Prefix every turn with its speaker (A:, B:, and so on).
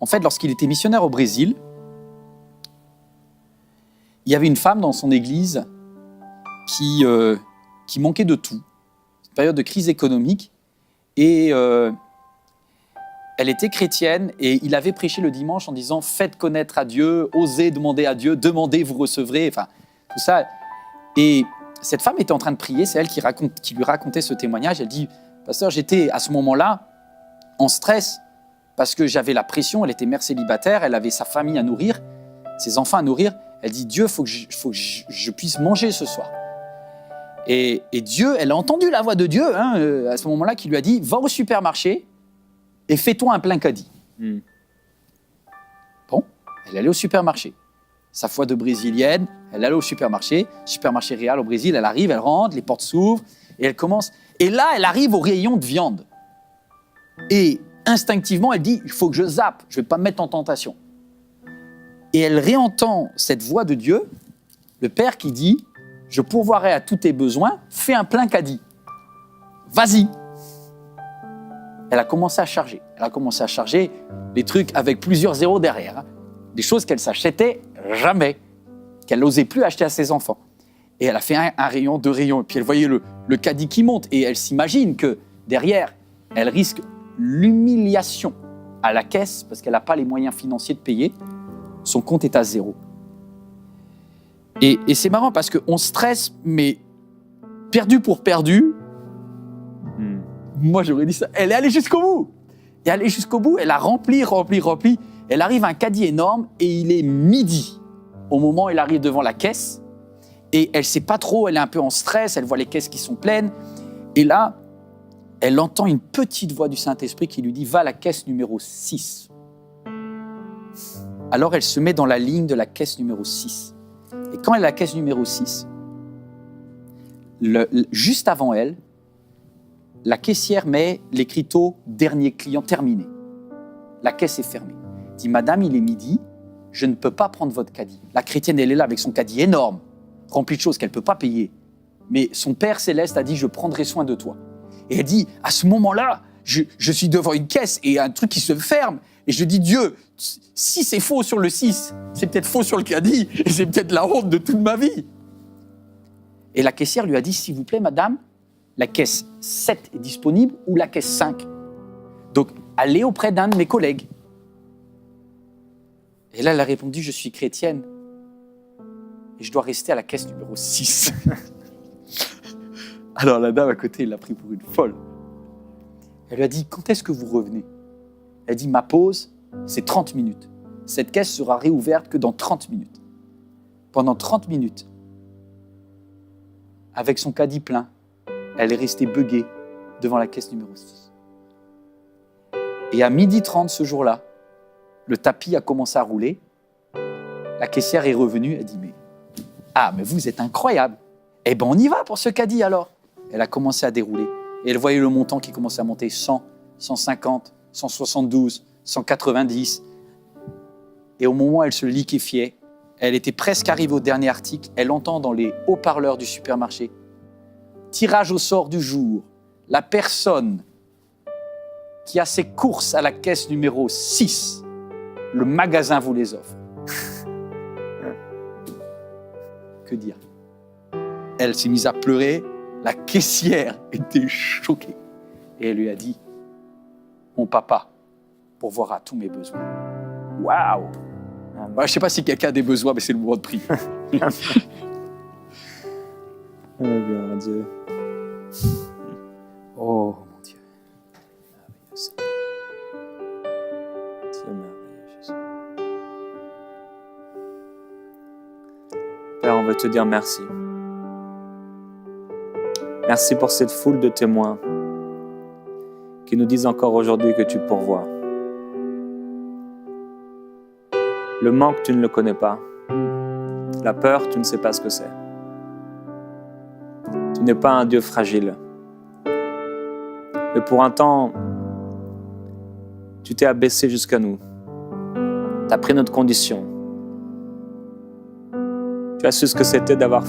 A: En fait, lorsqu'il était missionnaire au Brésil, il y avait une femme dans son église qui manquait de tout. C'est une période de crise économique. Et elle était chrétienne et il avait prêché le dimanche en disant « Faites connaître à Dieu, osez demander à Dieu, demandez, vous recevrez. » Enfin, tout ça. Et cette femme était en train de prier, c'est elle qui lui racontait ce témoignage. Elle dit « Pasteur, j'étais à ce moment-là en stress parce que j'avais la pression, elle était mère célibataire, elle avait sa famille à nourrir, ses enfants à nourrir. Elle dit « Dieu, il faut que je puisse manger ce soir. » Et Dieu, elle a entendu la voix de Dieu à ce moment-là qui lui a dit « Va au supermarché et fais-toi un plein caddie. » Bon, elle allait au supermarché. Sa foi de brésilienne, elle allait au supermarché Real au Brésil, elle arrive, elle rentre, les portes s'ouvrent et elle commence. Et là, elle arrive au rayon de viande. Et instinctivement, elle dit « Il faut que je zappe, je ne vais pas me mettre en tentation. » Et elle réentend cette voix de Dieu, le Père qui dit « Je pourvoirai à tous tes besoins, fais un plein caddie. Vas-y. » Elle a commencé à charger. Elle a commencé à charger des trucs avec plusieurs zéros derrière. Des choses qu'elle s'achetait jamais, qu'elle n'osait plus acheter à ses enfants. Et elle a fait un rayon, 2 rayons. Et puis elle voyait le caddie qui monte. Et elle s'imagine que derrière, elle risque l'humiliation à la caisse parce qu'elle n'a pas les moyens financiers de payer. Son compte est à 0. Et c'est marrant parce qu'on stresse, mais perdu pour perdu. Moi, j'aurais dit ça. Elle est allée jusqu'au bout. Et elle est jusqu'au bout, elle a rempli. Elle arrive à un caddie énorme et il est midi au moment où elle arrive devant la caisse. Et elle ne sait pas trop, elle est un peu en stress, elle voit les caisses qui sont pleines. Et là, elle entend une petite voix du Saint-Esprit qui lui dit « Va à la caisse numéro 6 ». Alors, elle se met dans la ligne de la caisse numéro 6. Et quand elle est à la caisse numéro 6, juste avant elle, la caissière met l'écriteau « Dernier client terminé ». La caisse est fermée. Elle dit « Madame, il est midi, je ne peux pas prendre votre caddie. » La chrétienne, elle est là avec son caddie énorme, rempli de choses qu'elle ne peut pas payer. Mais son Père Céleste a dit « Je prendrai soin de toi ». Et elle dit « À ce moment-là, je suis devant une caisse et un truc qui se ferme. Et je dis « Dieu, si c'est faux sur le 6, c'est peut-être faux sur le caddie et c'est peut-être la honte de toute ma vie. » Et la caissière lui a dit « S'il vous plaît, madame, la caisse 7 est disponible ou la caisse 5 ? Donc, allez auprès d'un de mes collègues. » Et là, elle a répondu « Je suis chrétienne et je dois rester à la caisse numéro 6. » Alors la dame à côté, elle l'a pris pour une folle. Elle lui a dit « Quand est-ce que vous revenez ?» Elle dit « Ma pause, c'est 30 minutes. Cette caisse sera réouverte que dans 30 minutes. » Pendant 30 minutes, avec son caddie plein, elle est restée buggée devant la caisse numéro 6. Et à 12h30 ce jour-là, le tapis a commencé à rouler. La caissière est revenue, elle dit « mais vous êtes incroyable. Eh bien, on y va pour ce caddie alors. » Elle a commencé à dérouler. Et elle voyait le montant qui commençait à monter, 100, 150, 172, 190. Et au moment où elle se liquéfiait, elle était presque arrivée au dernier article, elle entend dans les haut-parleurs du supermarché « Tirage au sort du jour, la personne qui a ses courses à la caisse numéro 6, le magasin vous les offre. » Que dire? Elle s'est mise à pleurer, la caissière était choquée. Et elle lui a dit « Mon papa pourvoira tous mes besoins. » Waouh! Je ne sais pas si quelqu'un a des besoins, mais c'est le moment de prier.
B: Oh, bien, Dieu.
A: Oh, mon Dieu.
B: Merveilleux, Seigneur. Dieu merveilleux, Jésus. Père, on veut te dire merci. Merci pour cette foule de témoins qui nous disent encore aujourd'hui que tu pourvois. Le manque, tu ne le connais pas. La peur, tu ne sais pas ce que c'est. Tu n'es pas un Dieu fragile. Mais pour un temps, tu t'es abaissé jusqu'à nous. Tu as pris notre condition. Tu as su ce que c'était d'avoir